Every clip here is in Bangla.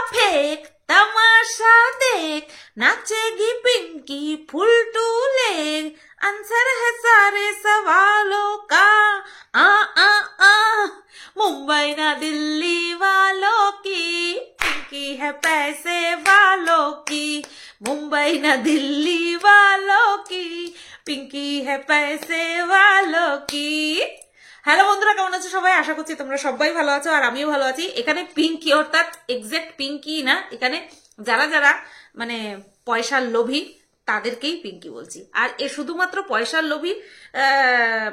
फेंक तमाशा देख, नाचेगी Pinky full to leg, answer है सारे सवालों का। आ आ आ मुंबई ना दिल्ली वालों की, पिंकी है पैसे वालों की। मुंबई ना दिल्ली वालों की, पिंकी है पैसे वालों की। হ্যালো বন্ধুরা, কেমন আছো সবাই? আশা করছি তোমরা সবাই ভালো আছো আর আমিও ভালো আছি। এখানে পিঙ্কি অর্থাৎ এক্সাক্ট পিঙ্কি না, এখানে যারা যারা মানে পয়সার লোভী তাদেরকেই পিঙ্কি বলছি। আর এ শুধুমাত্র পয়সার লোভী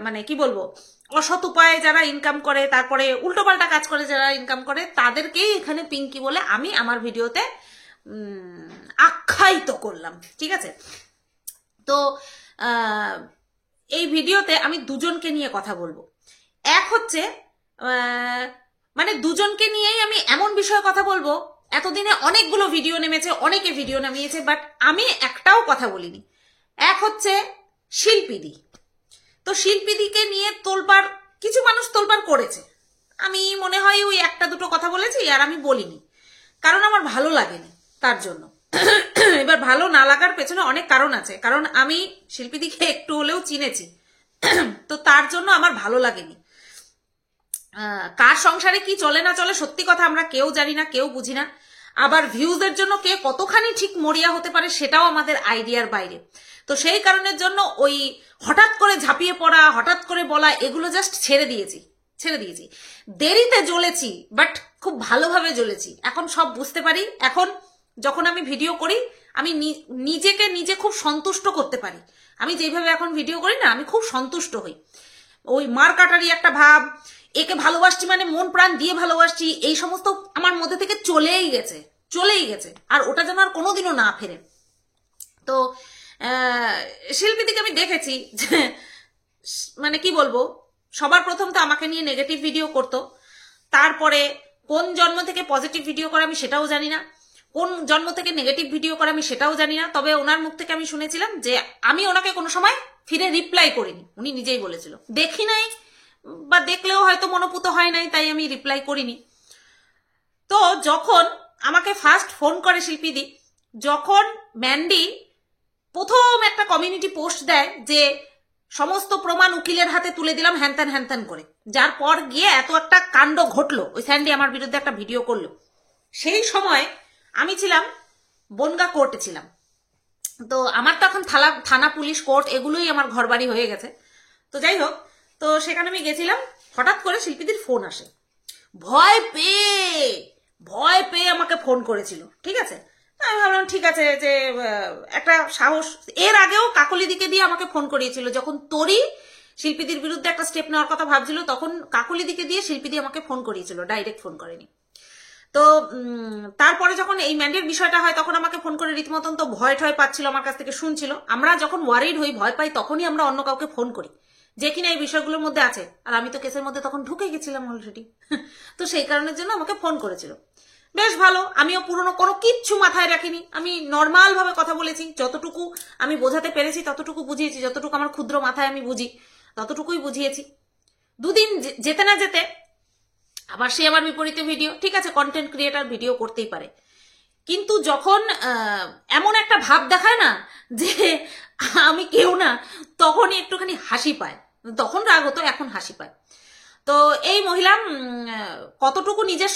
মানে কি বলবো, অসৎ উপায়ে যারা ইনকাম করে, তারপরে উল্টোপাল্টা কাজ করে যারা ইনকাম করে, তাদেরকেই এখানে পিঙ্কি বলে আমি আমার ভিডিওতে আখ্যায়িত করলাম। ঠিক আছে, তো এই ভিডিওতে আমি দুজনকে নিয়ে কথা বলবো। এক হচ্ছে মানে দুজনকে নিয়েই আমি এমন বিষয়ে কথা বলবো, এতদিনে অনেকগুলো ভিডিও নেমেছে, অনেকে ভিডিও নামিয়েছে, বাট আমি একটাও কথা বলিনি। এক হচ্ছে শিল্পীদি। তো শিল্পীদিকে নিয়ে তোলপাড় কিছু মানুষ তোলপাড় করেছে, আমি মনে হয় ওই একটা দুটো কথা বলেছি আর আমি বলিনি, কারণ আমার ভালো লাগেনি তার জন্য। এবার ভালো না লাগার পেছনে অনেক কারণ আছে, কারণ আমি শিল্পীদিকে একটু হলেও চিনেছি, তো তার জন্য আমার ভালো লাগেনি। কার সংসারে কি চলে না চলে সত্যি কথা আমরা কেউ জানি না, কেউ বুঝি না। আবার ভিউজের জন্য কে কতখানি ঠিক মরিয়া হতে পারে সেটাও আমাদের আইডিয়ার বাইরে। তো সেই কারণের জন্য ওই হঠাৎ করে ঝাঁপিয়ে পড়া, হঠাৎ করে বলা, এগুলো জাস্ট ছেড়ে দিয়েছি। দেরিতে জ্বলেছি, বাট খুব ভালোভাবে জ্বলেছি। এখন সব বুঝতে পারি। এখন যখন আমি ভিডিও করি আমি নিজেকে নিজে খুব সন্তুষ্ট করতে পারি। আমি যেভাবে এখন ভিডিও করি না, আমি খুব সন্তুষ্ট হই। ওই মার কাটারি একটা ভাব, একে ভালোবাসছি মানে মন প্রাণ দিয়ে ভালোবাসছি, এই সমস্ত আমার মধ্যে থেকে চলেই গেছে, আর ওটা যেন আর কোনোদিনও না ফেরে। তো শিল্পীদিকে আমি দেখেছি মানে কি বলবো, সবার প্রথম তো আমাকে নিয়ে নেগেটিভ ভিডিও করতো, তারপরে কোন জন্ম থেকে পজিটিভ ভিডিও করে আমি সেটাও জানি না, কোন জন্ম থেকে নেগেটিভ ভিডিও করে আমি সেটাও জানি না। তবে ওনার মুখ থেকে আমি শুনেছিলাম যে আমি ওনাকে কোনো সময় ফিরে রিপ্লাই করিনি, উনি নিজেই বলেছিল। দেখি নাই বা দেখলেও হয়তো মনোপুত হয় নাই, তাই আমি রিপ্লাই করিনি। তো যখন আমাকে ফার্স্ট ফোন করে শিল্পীদি, যখন ম্যান্ডি প্রথম একটা কমিউনিটি পোস্ট দেয় যে সমস্ত প্রমাণ উকিলের হাতে তুলে দিলাম হ্যানত্যান করে, যার পর গিয়ে এত একটা কাণ্ড ঘটলো, ওই স্যান্ডি আমার বিরুদ্ধে একটা ভিডিও করলো। সেই সময় আমি ছিলাম বনগা কোর্টে ছিলাম। তো আমার তো এখন থানা পুলিশ কোর্ট এগুলোই আমার ঘর বাড়ি হয়ে গেছে। তো যাই হোক, তো সেখানে আমি গেছিলাম, হঠাৎ করে শিল্পীদির ফোন আসে। ভয় পেয়ে আমাকে ফোন করেছিল। ঠিক আছে, আমি ভাবলাম ঠিক আছে, যে একটা সাহস। এর আগেও কাকলিদিকে দিয়ে আমাকে ফোন করিয়েছিল, যখন তোরই শিল্পীদির বিরুদ্ধে একটা স্টেপ নেওয়ার কথা ভাবছিল, তখন কাকলিদিকে দিয়ে শিল্পীদি আমাকে ফোন করিয়েছিল, ডাইরেক্ট ফোন করেনি। তো তারপরে যখন এই ম্যান্ডের বিষয়টা হয়, তখন আমাকে ফোন করে রীতিমতন তো ভয় ঠয় পাচ্ছিল, আমার কাছ থেকে শুনছিল। আমরা যখন ওয়ারিড হই, ভয় পাই, তখনই আমরা অন্য কাউকে ফোন করি যে কিনা এই বিষয়গুলোর মধ্যে আছে, আর আমি তো কেসের মধ্যে তখন ঢুকে গেছিলাম অলরেডি। তো সেই কারণের জন্য আমাকে ফোন করেছিল। বেশ ভালো, আমিও পুরনো কোনো কিচ্ছু মাথায় রাখিনি, আমি নর্মাল ভাবে কথা বলেছি, যতটুকু আমি বোঝাতে পেরেছি ততটুকু বুঝিয়েছি, যতটুকু আমার ক্ষুদ্র মাথায় আমি বুঝি ততটুকুই বুঝিয়েছি। দুদিন যেতে না যেতে আবার সে আমার বিপরীতে ভিডিও। ঠিক আছে, কন্টেন্ট ক্রিয়েটার ভিডিও করতেই পারে, কিন্তু যখন এমন একটা ভাব দেখায় না যে আমি কেউ না, তখনই একটুখানি হাসি পায়। তখন রাগ হতো, এখন হাসি পায়। তো এই মহিলা কতটুকু নিজের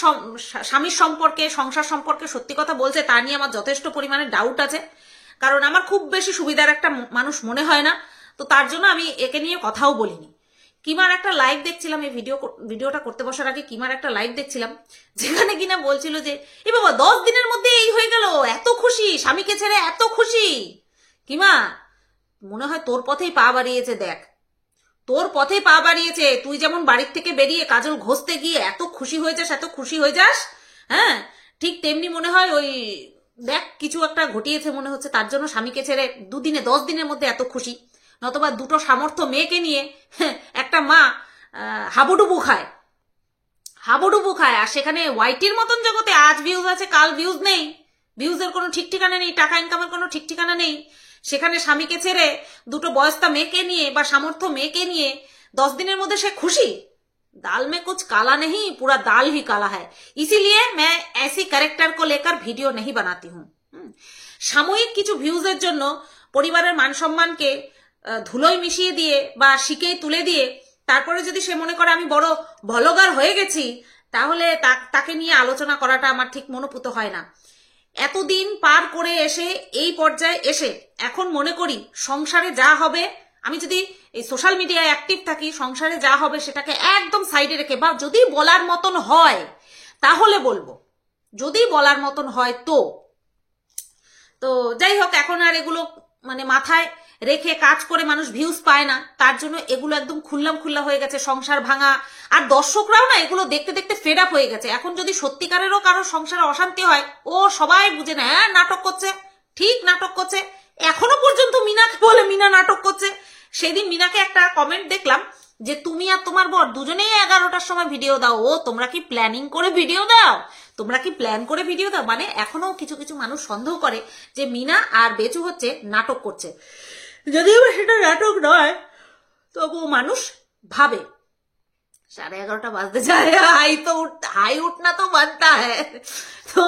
স্বামীর সম্পর্কে, সংসার সম্পর্কে সত্যি কথা বলছে তা নিয়ে আমার যথেষ্ট পরিমাণে ডাউট আছে, কারণ আমার খুব বেশি সুবিধার একটা মানুষ মনে হয় না। তো তার জন্য আমি একে নিয়ে কথাও বলিনি। কিমার একটা লাইভ দেখছিলাম, এই ভিডিওটা করতে বসার আগে কিমার একটা লাইভ দেখছিলাম, যেখানে কিনা বলছিল যে এ বাবা 10 দিনের মধ্যে এই হয়ে গেল, এত খুশি, স্বামীকে ছেড়ে এত খুশি। কিমা, মনে হয় তোর পথেই পা বাড়িয়েছে, দেখ তোর পথেই পা বাড়িয়েছে। তুই যেমন বাড়ির থেকে বেরিয়ে কাজল ঘষতে গিয়ে এত খুশি হয়ে যাস, হ্যাঁ, ঠিক তেমনি মনে হয় ওই দেখ কিছু একটা ঘটিয়েছে মনে হচ্ছে, তার জন্য স্বামীকে ছেড়ে 10 দিনের মধ্যে এত খুশি। নতবা দুটো সামর্থ্য মেয়েকে নিয়ে একটা মা হাবুডুবু খায়, আর সেখানে ওয়াইটির মতন জগতে আজ ভিউজ আছে কাল ভিউজ নেই, ভিউজের কোনো ঠিক ঠিকানা নেই, টাকা ইনকামের কোনো ঠিক ঠিকানা নেই। সেখানে স্বামীকে ছেড়ে দুটো বয়স্তা মেয়েকে নিয়ে বা সামর্থ্য মেয়েকে নিয়ে 10 দিনের মধ্যে সে খুশি। दाल में कुछ काला नहीं, पूरा दाल ही काला है। इसीलिए मैं ऐसी कैरेक्टर को लेकर वीडियो नहीं बनाती हूँ। সাময়িক কিছু ভিউজের জন্য পরিবারের মান সম্মানকে ধুলোয় মিশিয়ে দিয়ে বা শিকেই তুলে দিয়ে তারপরে যদি সে মনে করে আমি বড় ভলগার হয়ে গেছি, তাহলে তাকে নিয়ে আলোচনা করাটা আমার ঠিক মনোপুত হয় না। এতদিন পার করে এসে এই পর্যায়ে এসে এখন মনে করি সংসারে যা হবে, আমি যদি এই সোশ্যাল মিডিয়ায় অ্যাক্টিভ থাকি, সংসারে যা হবে সেটাকে একদম সাইডে রেখে, বা যদি বলার মতন হয় তাহলে বলবো, যদি বলার মতন হয় তো যাই হোক, এখন আর এগুলো মানে মাথায় রেখে কাজ করে মানুষ ভিউজ পায় না, তার জন্য এগুলো একদম খুল্লা হয়ে গেছে, সংসার ভাঙা। আর দর্শকরাও না এগুলো দেখতে দেখতে ফেড আপ হয়ে গেছে। এখন যদি সত্যিকারেরও কারোর সংসারে অশান্তি হয়, ও সবাই বুঝে না, হ্যাঁ নাটক করছে, ঠিক নাটক করছে। এখনো পর্যন্ত মিনাকে বলে মিনা নাটক করছে। সেদিন মিনাকে একটা কমেন্ট দেখলাম যে তুমি আর তোমার বর দুজনেই 11টার সময় ভিডিও দাও। ও তোমরা কি প্ল্যানিং করে ভিডিও দাও? তোমরা কি প্ল্যান করে ভিডিও দাও? মানে এখনো কিছু কিছু মানুষ সন্দেহ করে যে মিনা আর বেচু হচ্ছে নাটক করছে, যদিও সেটা নাটক নয়, তবু মানুষ ভাবে। 11:30 বাজতে যায়, হাই উঠনা তো বানতা হ্যাঁ। তো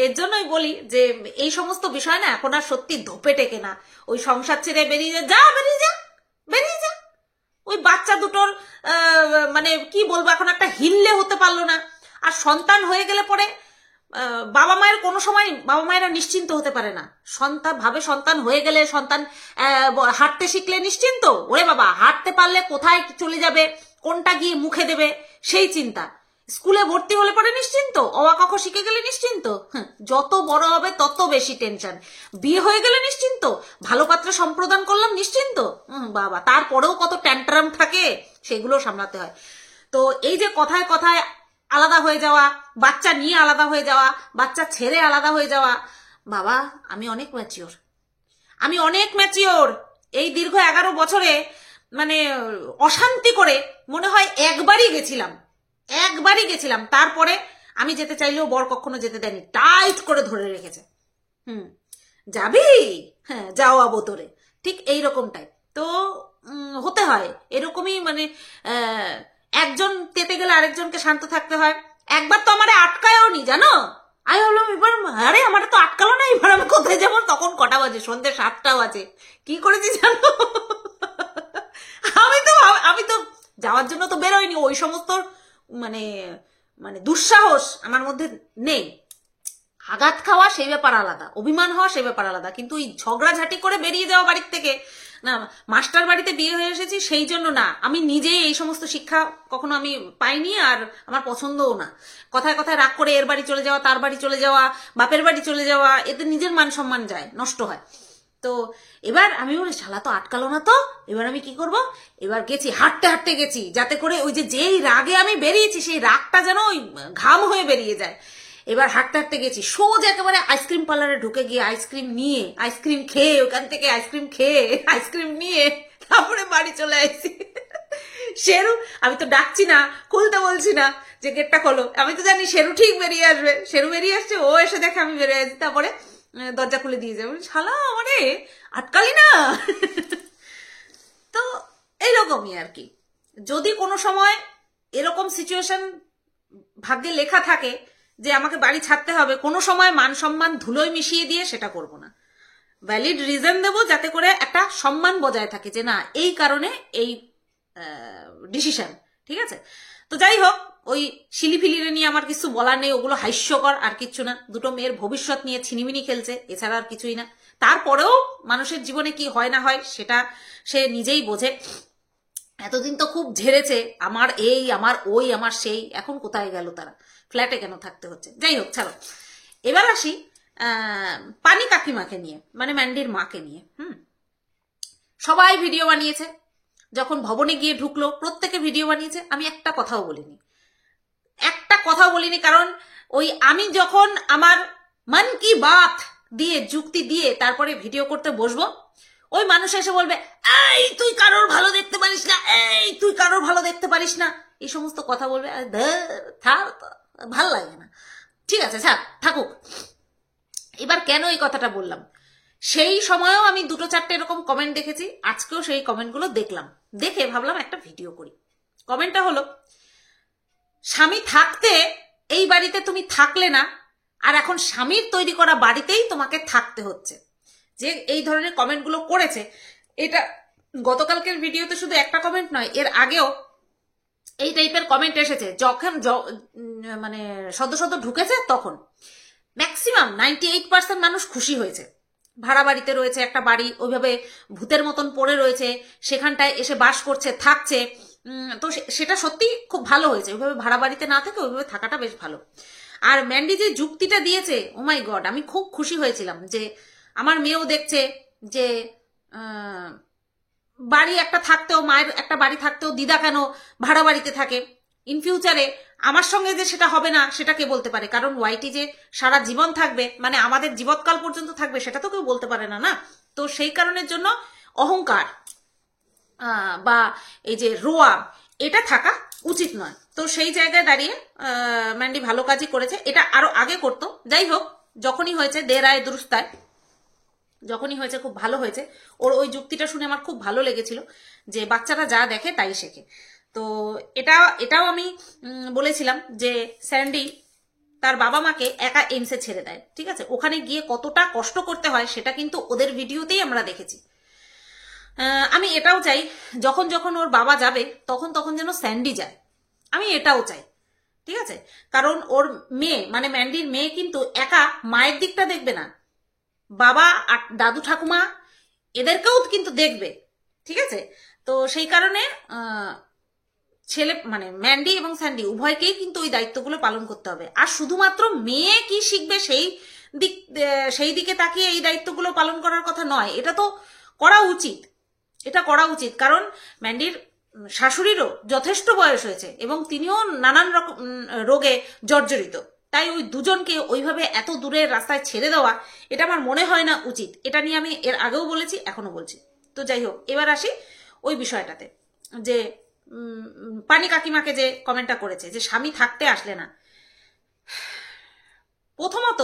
এর জন্যই বলি যে এই সমস্ত বিষয় না এখন আর সত্যি ধোপে টেকে না। ওই সংসার ছেড়ে বেরিয়ে যা, বেরিয়ে যা। ওই বাচ্চা দুটোর মানে কি বলবো, এখন একটা হিললে হতে পারলো না। আর সন্তান হয়ে গেলে পরে বাবা মায়ের কোনো সময় বাবা মায়েরা নিশ্চিন্ত হতে পারে না। সন্তান হয়ে গেলে, সন্তান হাঁটতে শিখলে নিশ্চিন্ত, ওরে বাবা হাঁটতে পারলে কোথায় চলে যাবে, কোনটা গিয়ে মুখে দেবে সেই চিন্তা। স্কুলে ভর্তি হলে পরে নিশ্চিন্ত, অ ক খ শিখে গেলে নিশ্চিন্ত। যত বড় হবে তত বেশি টেনশন। বিয়ে হয়ে গেলে নিশ্চিন্ত, ভালো পাত্রে সম্প্রদান করলাম নিশ্চিন্ত। বাবা, তারপরেও কত ট্যান্ট্রাম থাকে, সেগুলো সামলাতে হয়। তো এই যে কথায় কথায় আলাদা হয়ে যাওয়া, বাচ্চা নিয়ে আলাদা হয়ে যাওয়া, বাচ্চা ছেড়ে আলাদা হয়ে যাওয়া, বাবা আমি অনেক ম্যাচিওর। এই দীর্ঘ 11 বছরে মানে অশান্তি করে মনে হয় একবারই গেছিলাম। তারপরে আমি যেতে চাইলেও বর কখনো যেতে দেয়নি, টাইট করে ধরে রেখেছে। যাবি? হ্যাঁ যাও আবতরে, ঠিক এইরকমটাই তো হতে হয়। এরকমই মানে একজন তেতে গেলে আরেকজনকে শান্ত থাকতে হয়। একবার তো আমারে আটকায়ও নি, জানো? আমি বললাম এবার আরে আমার তো আটকালো না, এবার আমি কোথায় যাবো? তখন কটা বাজে? সন্ধ্যে 7টা বাজে। কি করেছি জানো? আমি তো যাওয়ার জন্য তো বেরোয়নি। ওই সমস্ত মানে মানে দুঃসাহস আমার মধ্যে নেই। আঘাত খাওয়া সেই ব্যাপার আলাদা, অভিমান হওয়া সেই ব্যাপার আলাদা, কিন্তু এই ঝগড়াঝাটি করে বেরিয়ে যাওয়া বাড়ির থেকে না। মাস্টার বাড়িতে বিয়ে হয়ে এসেছি সেই জন্য না, আমি নিজেই এই সমস্ত শিক্ষা কখনো আমি পাইনি, আর আমার পছন্দও না। কথায় কথায় রাগ করে এর বাড়ি চলে যাওয়া, তার বাড়ি চলে যাওয়া, বাপের বাড়ি চলে যাওয়া, এতে নিজের মান সম্মান যায়, নষ্ট হয়। তো এবার আমি বলি শালা তো আটকালো না, তো এবার আমি কি করব? এবার গেছি, হাঁটতে গেছি, যাতে করে ওই যেই রাগে আমি বেরিয়েছি সেই রাগটা যেন ওই ঘাম হয়ে বেরিয়ে যায়। এবার হাঁটতে গেছি, সোজা একেবারে আইসক্রিম পার্লারে ঢুকে গিয়ে আইসক্রিম খেয়ে ওখান থেকে আইসক্রিম নিয়ে তারপরে বাড়ি চলে আসছি। শেরু আমি তো ডাকছি না, খুলতে বলছি না যে গেটটা খোলো, আমি তো জানি শেরু ঠিক বেরিয়ে আসবে। শেরু বেরিয়ে আসছে, ও এসে দেখে আমি বেরিয়ে আসছি, তারপরে দরজা খুলে দিয়ে যাবে। শালা মানে আটকালি না। তো এইরকমই আর কি। যদি কোনো সময় এরকম সিচুয়েশন ভাগ্যে লেখা থাকে যে আমাকে বাড়ি ছাড়তে হবে, কোনো সময় মান সম্মান ধুলোয় মিশিয়ে দিয়ে সেটা করব না। ভ্যালিড রিজন দেবো যাতে করে একটা সম্মান বজায় থাকে, যে না এই কারণে এই ডিসিশন, ঠিক আছে? তো যাই হোক, ওই শিলিফিলিরে নিয়ে আমার কিছু বলার নেই, ওগুলো হাস্যকর আর কিচ্ছু না। দুটো মেয়ের ভবিষ্যৎ নিয়ে ছিনিমিনি খেলছে, এছাড়া আর কিছুই না। তারপরেও মানুষের জীবনে কি হয় না হয় সেটা সে নিজেই বোঝে। এতদিন তো খুব ঝেড়েছে, আমার এই আমার ওই আমার সেই, এখন কোথায় গেল তারা? ফ্ল্যাটে কেন থাকতে হচ্ছে? যাই হোক ছাড়ো। এবার আসি পানি কাকিমাকে নিয়ে, মানে ম্যান্ডির মাকে নিয়ে। সবাই ভিডিও বানিয়েছে, যখন ভবনে গিয়ে ঢুকলো প্রত্যেকে ভিডিও বানিয়েছে, আমি একটা কথাও বলিনি, কারণ ওই আমি যখন আমার মন কি বাত দিয়ে যুক্তি দিয়ে তারপরে ভিডিও করতে বসবো, ওই মানুষ এসে বলবে এই তুই কারোর ভালো দেখতে পারিস না, এই তুই কারোর ভালো দেখতে পারিস না, এই সমস্ত কথা বলবে। ভাল লাগে না। ঠিক আছে স্যার থাকুক। এবার কেন এই কথাটা বললাম, সেই সময়ও আমি 2-4টে এরকম কমেন্ট দেখেছি, আজকেও সেই কমেন্টগুলো দেখলাম, দেখে ভাবলাম একটা ভিডিও করি। কমেন্টটা হলো, স্বামী থাকতে এই বাড়িতে তুমি থাকলে না, আর এখন স্বামীর তৈরি করা বাড়িতেই তোমাকে থাকতে হচ্ছে। যে এই ধরনের কমেন্টগুলো করেছে, এটা গতকালকের ভিডিওতে শুধু একটা কমেন্ট নয়, এর আগেও এই টাইপের কমেন্ট এসেছে। যখন মানে সদ্য ঢুকেছে তখন ম্যাক্সিমাম 98% মানুষ খুশি হয়েছে। ভাড়া বাড়িতে রয়েছে, একটা বাড়ি ওইভাবে ভূতের মতন পড়ে রয়েছে, সেখানটায় এসে বাস করছে, থাকছে। তো সেটা সত্যি খুব ভালো হয়েছে। ওইভাবে ভাড়া বাড়িতে না থেকে ওইভাবে থাকাটা বেশ ভালো। আর ম্যান্ডি যে যুক্তিটা দিয়েছে, ও মাই গড, আমি খুব খুশি হয়েছিলাম যে আমার মেয়েও দেখছে যে বাড়ি একটা থাকতেও, মায়ের একটা বাড়ি থাকতেও দিদা কেন ভাড়া বাড়িতে থাকে। ইন ফিউচারে আমার সঙ্গে যে সেটা হবে না সেটা কে বলতে পারে? কারণ ওয়াইটি যে সারা জীবন থাকবে, মানে আমাদের জীবৎকাল পর্যন্ত থাকবে, সেটা তো কেউ বলতে পারে না, না? তো সেই কারণের জন্য অহংকার বা এই যে রোয়া, এটা থাকা উচিত নয়। তো সেই জায়গায় দাঁড়িয়ে ম্যান্ডি ভালো কাজই করেছে। এটা আরো আগে করতো। যাই হোক, যখনই হয়েছে দেরায় দুরুস্তায়, যখনই হয়েছে খুব ভালো হয়েছে। ওর ওই যুক্তিটা শুনে আমার খুব ভালো লেগেছিল যে বাচ্চারা যা দেখে তাই শেখে। তো এটাও আমি বলেছিলাম যে স্যান্ডি তার বাবা মাকে একা এইমসে ছেড়ে দেয়, ঠিক আছে? ওখানে গিয়ে কতটা কষ্ট করতে হয় সেটা কিন্তু ওদের ভিডিওতেই আমরা দেখেছি। আমি এটাও চাই যখন যখন ওর বাবা যাবে তখন যেন স্যান্ডি যায়, আমি এটাও চাই, ঠিক আছে? কারণ ওর মেয়ে, মানে ম্যান্ডির মেয়ে কিন্তু একা মায়ের দিকটা দেখবে না, বাবা আর দাদু ঠাকুমা এদেরকেও কিন্তু দেখবে, ঠিক আছে? তো সেই কারণে ছেলে মানে ম্যান্ডি এবং স্যান্ডি উভয়কেই কিন্তু ওই দায়িত্বগুলো পালন করতে হবে। আর শুধুমাত্র মেয়ে কি শিখবে সেই দিকে তাকিয়ে এই দায়িত্বগুলো পালন করার কথা নয়। এটা তো করা উচিত, এটা করা উচিত। কারণ ম্যান্ডির শাশুড়িরও যথেষ্ট বয়স হয়েছে এবং তিনিও নানান রকম রোগে জর্জরিত। তাই ওই দুজনকে ওইভাবে এত দূরের রাস্তায় ছেড়ে দেওয়া, এটা আমার মনে হয় না উচিত। এটা নিয়ে আমি এর আগেও বলেছি, এখনো বলছি। তো যাই হোক, এবার আসি ওই বিষয়টাতে, যে পানি কাকিমাকে যে কমেন্টটা করেছে যে স্বামী থাকতে আসলে না। প্রথমত,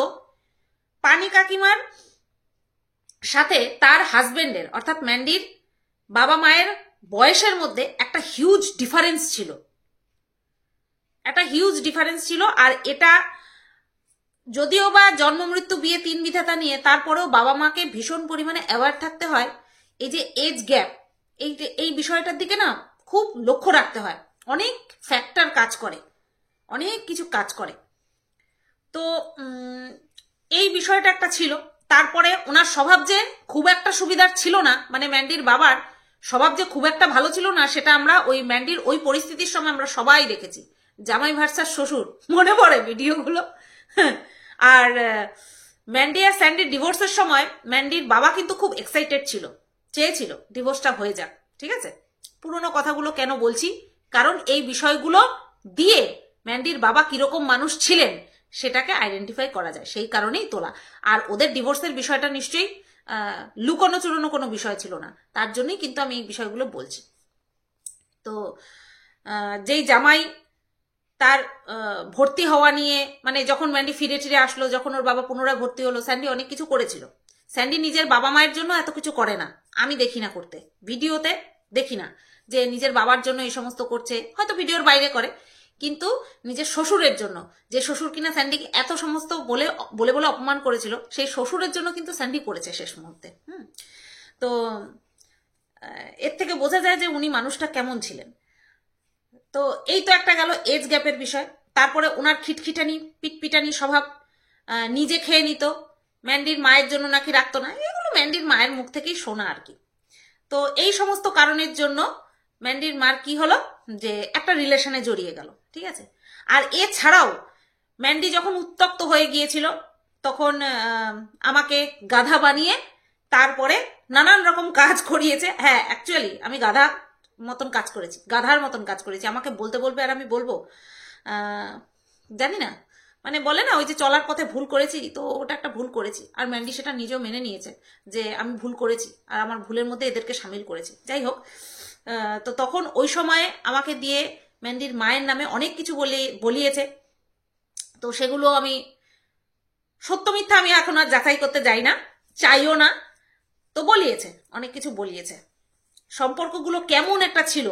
পানি কাকিমার সাথে তার হাজবেন্ডের অর্থাৎ ম্যান্ডির বাবা মায়ের বয়সের মধ্যে একটা হিউজ ডিফারেন্স ছিল, একটা হিউজ ডিফারেন্স ছিল। আর এটা যদিও বা জন্ম মৃত্যু বিয়ে তিন বিধাতা নিয়ে, তারপরেও বাবা মাকে ভীষণ পরিমাণে অ্যাওয়ার থাকতে হয়। এই যে এজ গ্যাপ, এই বিষয়টার দিকে না খুব লক্ষ্য রাখতে হয়। অনেক ফ্যাক্টর কাজ করে, অনেক কিছু কাজ করে। তো এই বিষয়টা একটা ছিল। তারপরে ওনার স্বভাব যে খুব একটা সুবিধার ছিল না, মানে ম্যান্ডির বাবার স্বভাব যে খুব একটা ভালো ছিল না, সেটা আমরা ওই ম্যান্ডির ওই পরিস্থিতির সময় আমরা সবাই দেখেছি। জামাই ভার্সাস শ্বশুর, মনে পড়ে ভিডিওগুলো? আর ম্যান্ডি আর স্যান্ডির ডিভোর্সের সময় ম্যান্ডির বাবা কিন্তু খুব এক্সাইটেড ছিল, চেয়েছিল ডিভোর্সটা হয়ে যাক, ঠিক আছে? পুরনো কথাগুলো কেন বলছি? কারণ এই বিষয়গুলো দিয়ে ম্যান্ডির বাবা কিরকম মানুষ ছিলেন সেটাকে আইডেন্টিফাই করা যায়, সেই কারণেই তোলা। আর ওদের ডিভোর্সের বিষয়টা নিশ্চয়ই লুকোনো চুরোনো কোনো বিষয় ছিল না, তার জন্যই কিন্তু আমি এই বিষয়গুলো বলছি। তো যেই জামাই তার ভর্তি হওয়া নিয়ে, মানে যখন ম্যান্ডি ফিরে আসলো, যখন ওর বাবা পুনরায় ভর্তি হলো, স্যান্ডি অনেক কিছু করেছিল। স্যান্ডি নিজের বাবা মায়ের জন্য এত কিছু করে না, আমি দেখি না করতে, ভিডিওতে দেখি না যে নিজের বাবার জন্য এই সমস্ত করছে, হয়তো ভিডিওর বাইরে করে, কিন্তু নিজের শ্বশুরের জন্য, যে শ্বশুর কিনা স্যান্ডিকে এত সমস্ত বলে বলে বলে অপমান করেছিল, সেই শ্বশুরের জন্য কিন্তু স্যান্ডি করেছে শেষ মুহূর্তে। তো এর থেকে বোঝা যায় যে উনি মানুষটা কেমন ছিলেন। তো এই তো একটা গেল এজ গ্যাপের বিষয়। তারপরে ওনার খিটখিটানি পিটপিটানি স্বভাব, নিজে খেয়ে নিত, ম্যান্ডির মায়ের জন্য নাকি রাখতো না, এগুলো ম্যান্ডির মায়ের মুখ থেকেই শোনা আর কি। তো এই সমস্ত কারণের জন্য ম্যান্ডির মার কি হলো, যে একটা রিলেশনে জড়িয়ে গেল, ঠিক আছে? আর এছাড়াও ম্যান্ডি যখন উত্তপ্ত হয়ে গিয়েছিল, তখন আমাকে গাধা বানিয়ে তারপরে নানান রকম কাজ করিয়েছে। হ্যাঁ, অ্যাকচুয়ালি আমি গাধার মতন কাজ করেছি। আমাকে বলতে বলবে আর আমি বলবো জানি না, মানে বলে না ওই যে চলার পথে ভুল করেছি, তো ওটা একটা ভুল করেছি। আর ম্যান্ডি সেটা নিজেও মেনে নিয়েছে যে আমি ভুল করেছি, আর আমার ভুলের মধ্যে এদেরকে সামিল করেছি। যাই হোক, তো তখন ওই সময়ে আমাকে দিয়ে ম্যান্ডির মায়ের নামে অনেক কিছু বলিয়েছে। তো সেগুলো আমি সত্য মিথ্যা আমি এখন আর যাচাই করতে যাই না, চাইও না। তো বলিয়েছে, অনেক কিছু বলিয়েছে। সম্পর্কগুলো কেমন একটা ছিল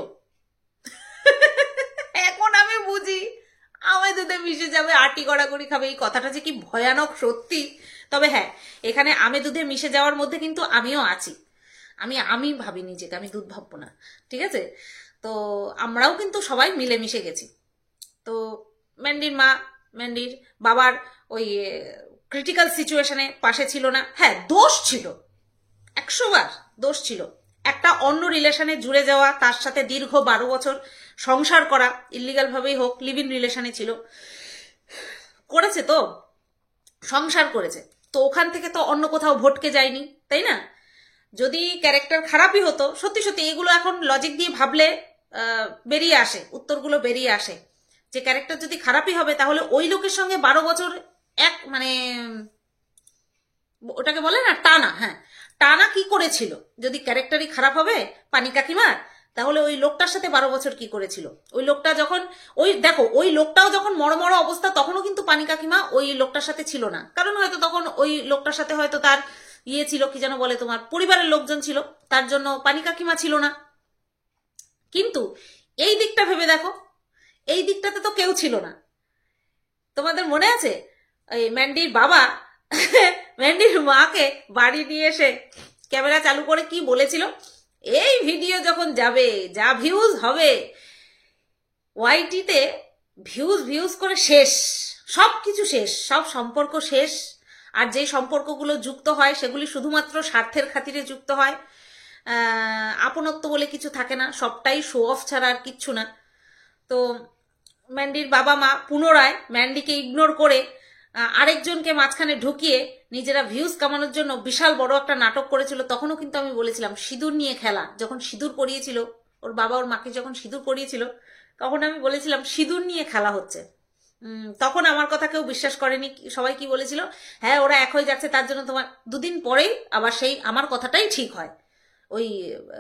এখন আমি বুঝি। আমায় দুধে মিশে যাবে, আটি গড়াগড়ি খাবে, এই কথাটা যে কি ভয়ানক সত্যি। তবে হ্যাঁ, এখানে আমে দুধে মিশে যাওয়ার মধ্যে কিন্তু আমিও আছি। আমি ভাবি নিজেকে, আমি দুধ ভাববো না, ঠিক আছে? তো আমরাও কিন্তু সবাই মিলেমিশে গেছি। তো ম্যান্ডির মা, ম্যান্ডির বাবার ওই ক্রিটিক্যাল সিচুয়েশনে পাশে ছিল না। হ্যাঁ, দোষ ছিল, 100 বার দোষ ছিল। একটা অন্য রিলেশনে জুড়ে যাওয়া, তার সাথে দীর্ঘ 12 বছর সংসার করা, ইলিগাল ভাবেই হোক, লিভ ইন রিলেশনে ছিল, করেছে তো, সংসার করেছে তো, ওখান থেকে তো অন্য কোথাও ভটকে যায়নি, তাই না? যদি ক্যারেক্টার খারাপই হতো, সত্যি সত্যি এগুলো এখন লজিক দিয়ে ভাবলে বেরিয়ে আসে, উত্তরগুলো বেরিয়ে আসে, যে ক্যারেক্টার যদি খারাপই হবে তাহলে ওই লোকের সঙ্গে 12 বছর এক মানে ওটাকে বলে না টানা, হ্যাঁ টানা কি করেছিল? যদি ক্যারেক্টারই খারাপ হবে পানি কাকিমার, তাহলে ওই লোকটার সাথে 12 বছর কি করেছিল? ওই লোকটা যখন ওই দেখো, ওই লোকটাও যখন মরমর অবস্থা, তখনও কিন্তু পানি কাকিমা ওই লোকটার সাথে ছিল না। কারণ হয়তো তখন ওই লোকটার সাথে হয়তো তার ইয়ে ছিল, কি যেন বলে, তোমার পরিবারের লোকজন ছিল, তার জন্য পানি কাকিমা ছিল না। কিন্তু এই দিকটা ভেবে দেখো, এই দিকটাতে তো কেউ ছিল না। তোমাদের মনে আছে এই ম্যান্ডির বাবা ম্যান্ডির মাকে বাড়ি নিয়ে এসে ক্যামেরা চালু করে কি বলেছিল? এই ভিডিও যখন যাবে, যা ভিউজ হবে, ওয়াইটিতে ভিউজ করে শেষ, সব কিছু শেষ, সব সম্পর্ক শেষ। আর যে সম্পর্কগুলো যুক্ত হয় সেগুলি শুধুমাত্র স্বার্থের খাতিরে যুক্ত হয়, আপনত্ব বলে কিছু থাকে না, সবটাই শো অফ ছাড়া আর কিচ্ছু না। তো ম্যান্ডির বাবা মা পুনরায় ম্যান্ডিকে ইগনোর করে আরেকজনকে মাঝখানে ঢুকিয়ে নিজেরা ভিউজ কামানোর জন্য বিশাল বড় একটা নাটক করেছিল। তখনও কিন্তু আমি বলেছিলাম সিঁদুর নিয়ে খেলা, যখন সিঁদুর পরিয়েছিল ওর বাবা ওর মাকে, যখন সিঁদুর পরিয়েছিল, তখন আমি বলেছিলাম সিঁদুর নিয়ে খেলা হচ্ছে। তখন আমার কথা কেউ বিশ্বাস করেনি, সবাই কি বলেছিল, হ্যাঁ ওরা এক হয়ে যাচ্ছে, তার জন্য তোমার 2 দিন পরেই আবার সেই আমার কথাটাই ঠিক হয়, ওই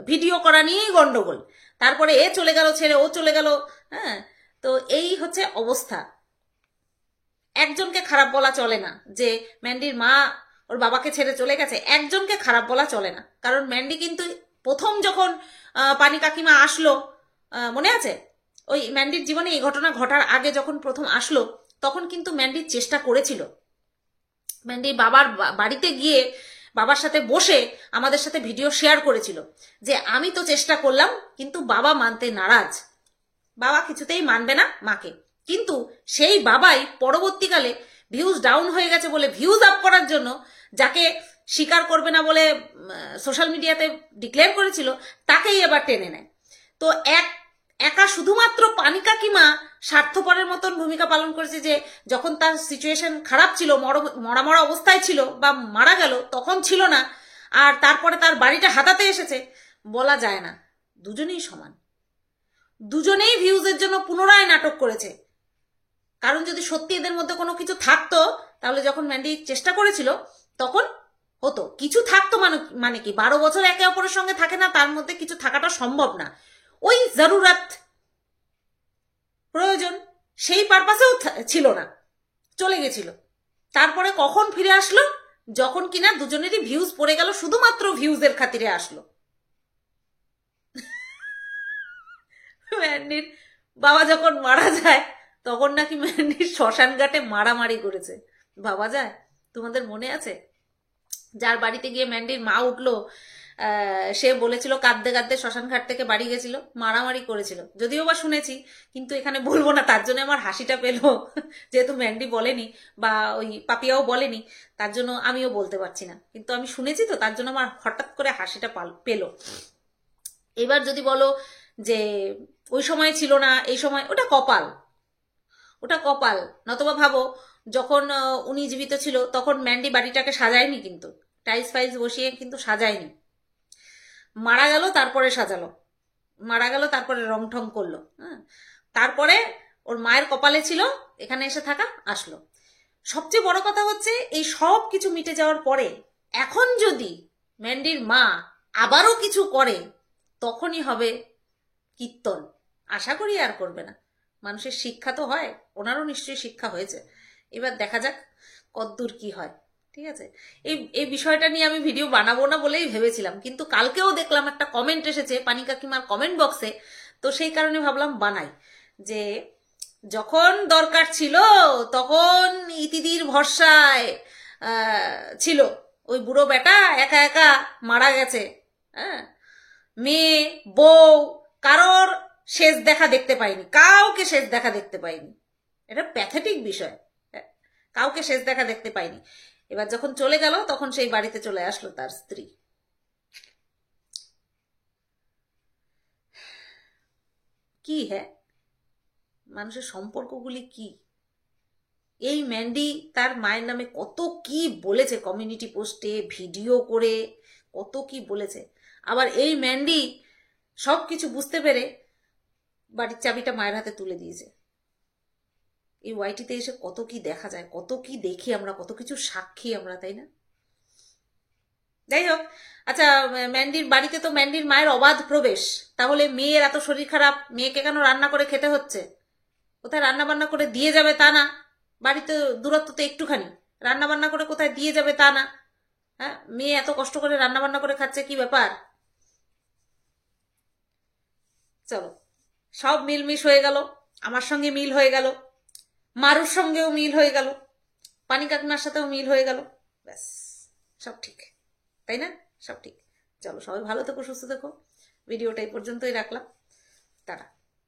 ভিডিও করা নিয়েই গন্ডগোল, তারপরে এ চলে গেল ছেড়ে, ও চলে গেল। হ্যাঁ, তো এই হচ্ছে অবস্থা। একজনকে খারাপ বলা চলে না, যে ম্যান্ডির মা ওর বাবাকে ছেড়ে চলে গেছে, একজনকে খারাপ বলা চলে না। কারণ ম্যান্ডি কিন্তু প্রথম যখন পানি কাকিমা আসলো, মনে আছে ওই ম্যান্ডির জীবনে এই ঘটনা ঘটার আগে যখন প্রথম আসলো, তখন কিন্তু ম্যান্ডির চেষ্টা করেছিল, ম্যান্ডির বাবার বাড়িতে গিয়ে বাবার সাথে বসে আমাদের সাথে ভিডিও শেয়ার করেছিল, যে আমি তো চেষ্টা করলাম কিন্তু বাবা মানতে নারাজ, বাবা কিছুতেই মানবে না মাকে। কিন্তু সেই বাবাই পরবর্তীকালে ভিউজ ডাউন হয়ে গেছে বলে ভিউজ আপ করার জন্য যাকে স্বীকার করবে না বলে সোশ্যাল মিডিয়াতে ডিক্লেয়ার করেছিল, তাকেই এবার টেনে নেয়। তো একা শুধুমাত্র পানি কাকিমা স্বার্থপরের মতন ভূমিকা পালন করেছে, যে যখন তার সিচুয়েশন খারাপ ছিল, মরা মরা অবস্থায় ছিল বা মারা গেল তখন ছিল না, আর তারপরে তার বাড়িটা হাতাতে এসেছে, বলা যায় না। দুজনেই সমান, দুজনেই ভিউজের জন্য পুনরায় নাটক করেছে। কারণ যদি সত্যি এদের মধ্যে কোনো কিছু থাকতো, তাহলে যখন ম্যান্ডি চেষ্টা করেছিল তখন হতো, কিছু থাকতো মানে কি, 12 বছর একে অপরের সঙ্গে থাকে না, তার মধ্যে কিছু থাকাটা সম্ভব না। ওই জরুরত, প্রয়োজন, সেই পারপাসেও ছিল না, চলে গেছিল। তারপরে কখন ফিরে আসলো? যখন কিনা দুজনেরই ভিউজ পড়ে গেল, শুধুমাত্র ভিউজের খাতিরে আসলো। ম্যান্ডির বাবা যখন মারা যায়, তখন নাকি ম্যান্ডির শ্মশান ঘাটে মারামারি করেছে, ভাবা যায়? তোমাদের মনে আছে? যার বাড়িতে গিয়ে ম্যান্ডির মা উঠলো, সে বলেছিল কাঁদতে কাঁদতে শ্মশান ঘাট থেকে বাড়ি গেছিল, মারামারি করেছিল, যদিও বা শুনেছি, কিন্তু এখানে বলবো না, তার জন্য আমার হাসিটা পেলো, যেহেতু ম্যান্ডি বলেনি বা ওই পাপিয়াও বলেনি, তার জন্য আমিও বলতে পারছি না, কিন্তু আমি শুনেছি তো, তার জন্য আমার হঠাৎ করে হাসিটা পেলো। এবার যদি বলো যে ওই সময় ছিল না, এই সময়, ওটা কপাল, ওটা কপাল। নতবা ভাবো যখন উনি জীবিত ছিল তখন ম্যান্ডি বাড়িটাকে সাজায়নি, কিন্তু টাইলস ফাইলস বসিয়ে কিন্তু সাজায়নি, মারা গেল তারপরে সাজালো, মারা গেল তারপরে রং ঠং করলো। হ্যাঁ, তারপরে ওর মায়ের কপালে ছিল এখানে এসে থাকা, আসলো। সবচেয়ে বড় কথা হচ্ছে এই সব কিছু মিটে যাওয়ার পরে এখন যদি ম্যান্ডির মা আবারও কিছু করে, তখনই হবে কীর্তন। আশা করি আর করবে না, মানুষের শিক্ষা তো হয়, ওনারও নিশ্চয়ই শিক্ষা হয়েছে। এবার দেখা যাক কতদূর কি হয়, ঠিক আছে? এই বিষয়টা নিয়ে আমি ভিডিও বানাবো না বলেই ভেবেছিলাম, কিন্তু কালকেও দেখলাম একটা কমেন্ট এসেছে পানি কাকিমার কমেন্ট বক্সে, তো সেই কারণে ভাবলাম বানাই, যে যখন দরকার ছিল তখন ইতিদির ভরসায় ছিল। ওই বুড়ো বেটা একা একা মারা গেছে। হ্যাঁ, মেয়ে বউ কারোর শেষ দেখা দেখতে পাইনি, কাউকে শেষ দেখা দেখতে পাইনি। এটা প্যাথেটিক বিষয়। কাউকে শেষ দেখা দেখতে পাইনি। এবার যখন চলে গেল তখন সেই বাড়িতে চলে আসলো তার স্ত্রী। কি হ্যাঁ, মানুষের সম্পর্কগুলি কি! এই ম্যান্ডি তার মায়ের নামে কত কি বলেছে, কমিউনিটি পোস্টে ভিডিও করে কত কি বলেছে। আবার এই ম্যান্ডি সব কিছু বুঝতে পেরে বাড়ির চাবিটা মায়ের হাতে তুলে দিয়েছে। এই ওয়াইটিতে এসে কত কি দেখা যায়, কত কি দেখি আমরা, কত কিছু সাক্ষী আমরা, তাই না? যাই হোক, আচ্ছা, ম্যান্ডির বাড়িতে তো ম্যান্ডির মায়ের অবাধ প্রবেশ, তাহলে মেয়ের এত শরীর খারাপ, মেয়েকে কেন রান্না করে খেতে হচ্ছে? কোথায় রান্না বান্না করে দিয়ে যাবে তা না, বাড়িতে দূরত্ব তো একটুখানি, রান্না বান্না করে কোথায় দিয়ে যাবে তা না। হ্যাঁ, মেয়ে এত কষ্ট করে রান্না বান্না করে খাচ্ছে, কি ব্যাপার? চলো, সব মিলমিশ হয়ে গেল, আমার সঙ্গে মিল হয়ে গেল, মারুর সঙ্গেও মিল হয়ে গেল, পানি কাকিমার সাথেও মিল হয়ে গেল, ব্যাস সব ঠিক, তাই না? সব ঠিক। চলো, সবাই ভালো থেকো, সুস্থ থেকো। ভিডিওটা এই পর্যন্তই রাখলাম। টাটা।